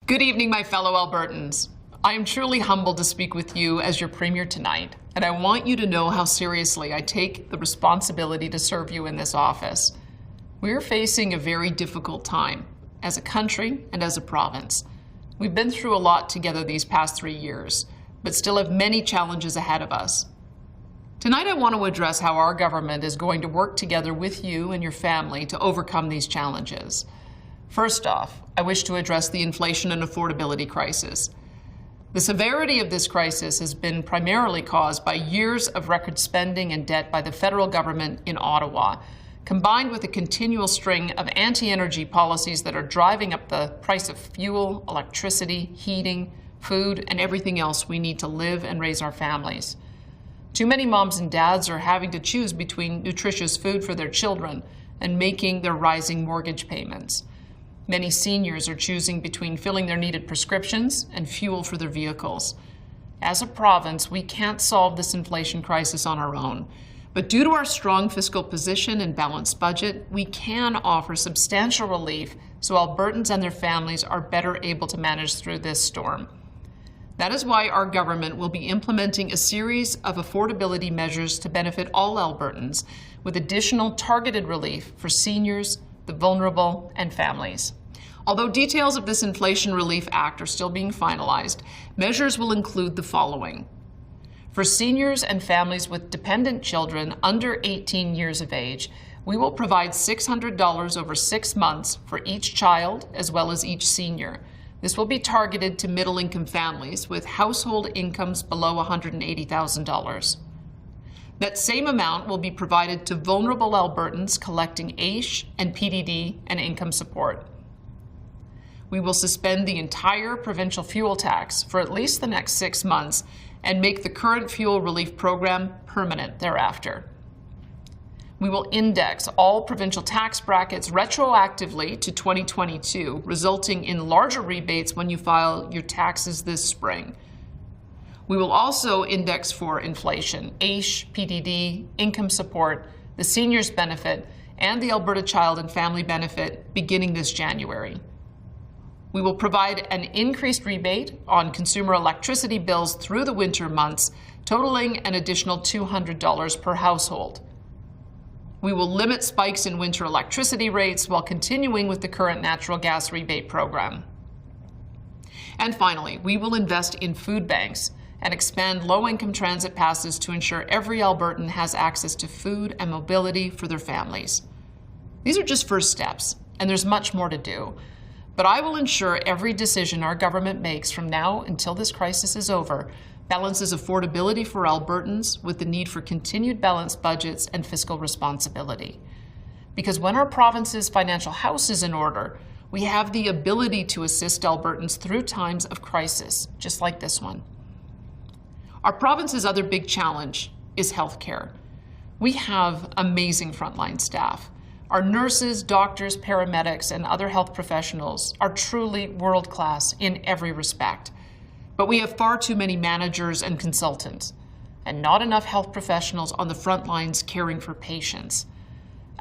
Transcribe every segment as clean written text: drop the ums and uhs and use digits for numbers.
Good evening, my fellow Albertans. I am truly humbled to speak with you as your Premier tonight, and I want you to know how seriously I take the responsibility to serve you in this office. We're facing a very difficult time, as a country and as a province. We've been through a lot together these past 3 years, but still have many challenges ahead of us. Tonight I want to address how our government is going to work together with you and your family to overcome these challenges. First off, I wish to address the inflation and affordability crisis. The severity of this crisis has been primarily caused by years of record spending and debt by the federal government in Ottawa, combined with a continual string of anti-energy policies that are driving up the price of fuel, electricity, heating, food, and everything else we need to live and raise our families. Too many moms and dads are having to choose between nutritious food for their children and making their rising mortgage payments. Many seniors are choosing between filling their needed prescriptions and fuel for their vehicles. As a province, we can't solve this inflation crisis on our own. But due to our strong fiscal position and balanced budget, we can offer substantial relief so Albertans and their families are better able to manage through this storm. That is why our government will be implementing a series of affordability measures to benefit all Albertans, with additional targeted relief for seniors, the vulnerable, and families. Although details of this Inflation Relief Act are still being finalized, measures will include the following. For seniors and families with dependent children under 18 years of age, we will provide $600 over 6 months for each child as well as each senior. This will be targeted to middle-income families with household incomes below $180,000. That same amount will be provided to vulnerable Albertans collecting AISH and PDD and income support. We will suspend the entire provincial fuel tax for at least the next 6 months and make the current fuel relief program permanent thereafter. We will index all provincial tax brackets retroactively to 2022, resulting in larger rebates when you file your taxes this spring. We will also index for inflation, AISH, PDD, income support, the seniors benefit, and the Alberta Child and Family Benefit beginning this January. We will provide an increased rebate on consumer electricity bills through the winter months, totaling an additional $200 per household. We will limit spikes in winter electricity rates while continuing with the current natural gas rebate program. And finally, we will invest in food banks and expand low-income transit passes to ensure every Albertan has access to food and mobility for their families. These are just first steps, and there's much more to do. But I will ensure every decision our government makes from now until this crisis is over balances affordability for Albertans with the need for continued balanced budgets and fiscal responsibility. Because when our province's financial house is in order, we have the ability to assist Albertans through times of crisis, just like this one. Our province's other big challenge is healthcare. We have amazing frontline staff. Our nurses, doctors, paramedics, and other health professionals are truly world-class in every respect. But we have far too many managers and consultants, and not enough health professionals on the front lines caring for patients.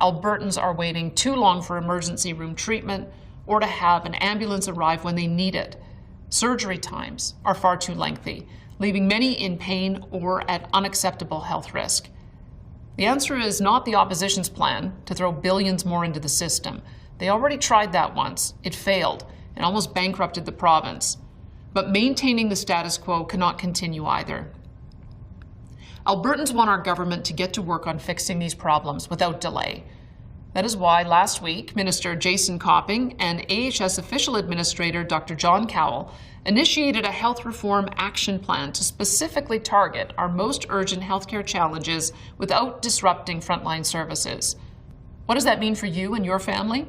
Albertans are waiting too long for emergency room treatment or to have an ambulance arrive when they need it. Surgery times are far too lengthy, leaving many in pain or at unacceptable health risk. The answer is not the opposition's plan to throw billions more into the system. They already tried that once. It failed and almost bankrupted the province. But maintaining the status quo cannot continue either. Albertans want our government to get to work on fixing these problems without delay. That is why last week, Minister Jason Kenney and AHS Official Administrator Dr. John Cowell initiated a health reform action plan to specifically target our most urgent healthcare challenges without disrupting frontline services. What does that mean for you and your family?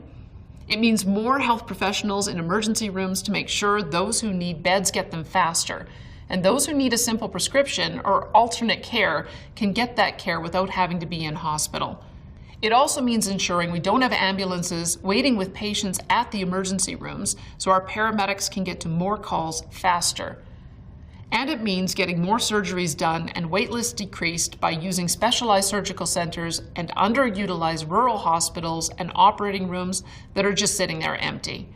It means more health professionals in emergency rooms to make sure those who need beds get them faster, and those who need a simple prescription or alternate care can get that care without having to be in hospital. It also means ensuring we don't have ambulances waiting with patients at the emergency rooms so our paramedics can get to more calls faster. And it means getting more surgeries done and wait lists decreased by using specialized surgical centers and underutilized rural hospitals and operating rooms that are just sitting there empty.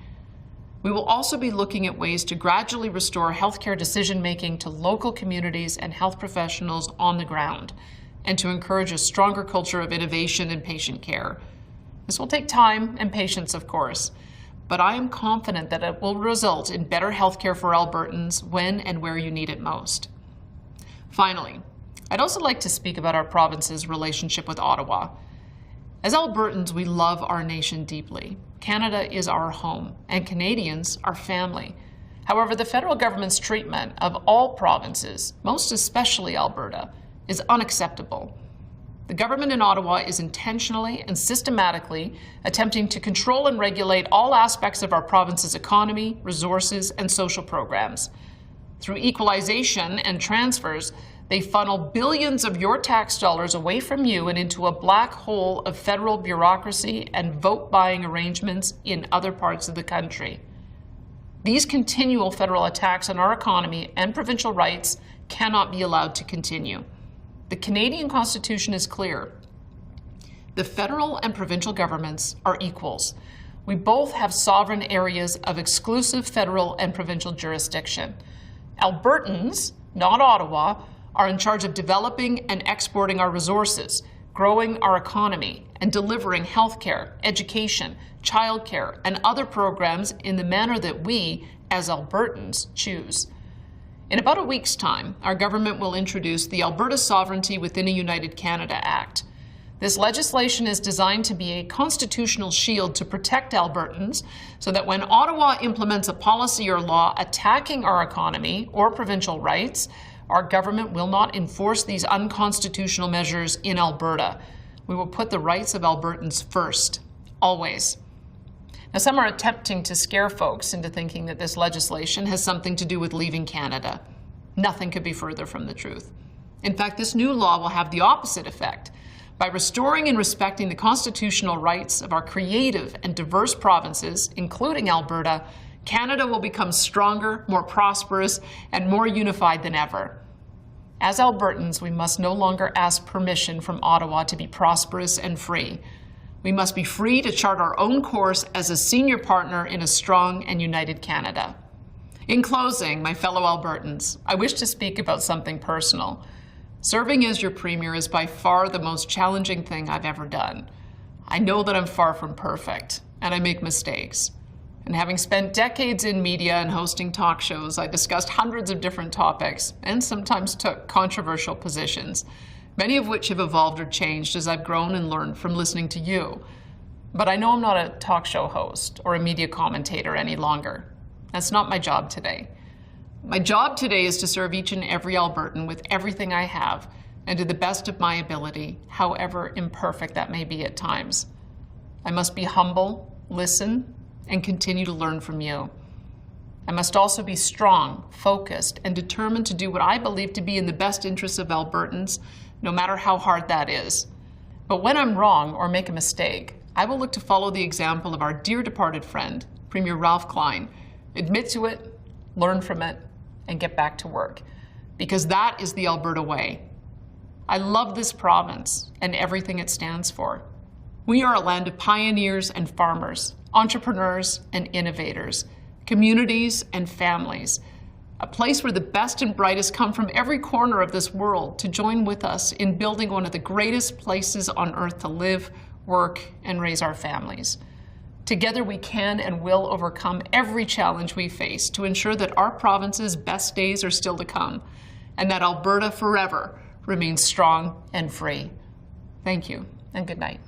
We will also be looking at ways to gradually restore healthcare decision-making to local communities and health professionals on the ground, and to encourage a stronger culture of innovation and patient care. This will take time and patience, of course, but I am confident that it will result in better healthcare for Albertans when and where you need it most. Finally, I'd also like to speak about our province's relationship with Ottawa. As Albertans, we love our nation deeply. Canada is our home, and Canadians are family. However, the federal government's treatment of all provinces, most especially Alberta, is unacceptable. The government in Ottawa is intentionally and systematically attempting to control and regulate all aspects of our province's economy, resources, and social programs. Through equalization and transfers, they funnel billions of your tax dollars away from you and into a black hole of federal bureaucracy and vote-buying arrangements in other parts of the country. These continual federal attacks on our economy and provincial rights cannot be allowed to continue. The Canadian Constitution is clear. The federal and provincial governments are equals. We both have sovereign areas of exclusive federal and provincial jurisdiction. Albertans, not Ottawa, are in charge of developing and exporting our resources, growing our economy, and delivering healthcare, education, childcare, and other programs in the manner that we, as Albertans, choose. In about a week's time, our government will introduce the Alberta Sovereignty Within a United Canada Act. This legislation is designed to be a constitutional shield to protect Albertans so that when Ottawa implements a policy or law attacking our economy or provincial rights, our government will not enforce these unconstitutional measures in Alberta. We will put the rights of Albertans first, always. Now, some are attempting to scare folks into thinking that this legislation has something to do with leaving Canada. Nothing could be further from the truth. In fact, this new law will have the opposite effect. By restoring and respecting the constitutional rights of our creative and diverse provinces, including Alberta, Canada will become stronger, more prosperous, and more unified than ever. As Albertans, we must no longer ask permission from Ottawa to be prosperous and free. We must be free to chart our own course as a senior partner in a strong and united Canada. In closing, my fellow Albertans, I wish to speak about something personal. Serving as your Premier is by far the most challenging thing I've ever done. I know that I'm far from perfect, and I make mistakes. And having spent decades in media and hosting talk shows, I discussed hundreds of different topics and sometimes took controversial positions, many of which have evolved or changed as I've grown and learned from listening to you. But I know I'm not a talk show host or a media commentator any longer. That's not my job today. My job today is to serve each and every Albertan with everything I have and to the best of my ability, however imperfect that may be at times. I must be humble, listen, and continue to learn from you. I must also be strong, focused, and determined to do what I believe to be in the best interests of Albertans, no matter how hard that is. But when I'm wrong or make a mistake, I will look to follow the example of our dear departed friend, Premier Ralph Klein, admit to it, learn from it, and get back to work. Because that is the Alberta way. I love this province and everything it stands for. We are a land of pioneers and farmers, entrepreneurs and innovators, communities and families, a place where the best and brightest come from every corner of this world to join with us in building one of the greatest places on earth to live, work, and raise our families. Together we can and will overcome every challenge we face to ensure that our province's best days are still to come, and that Alberta forever remains strong and free. Thank you, and good night.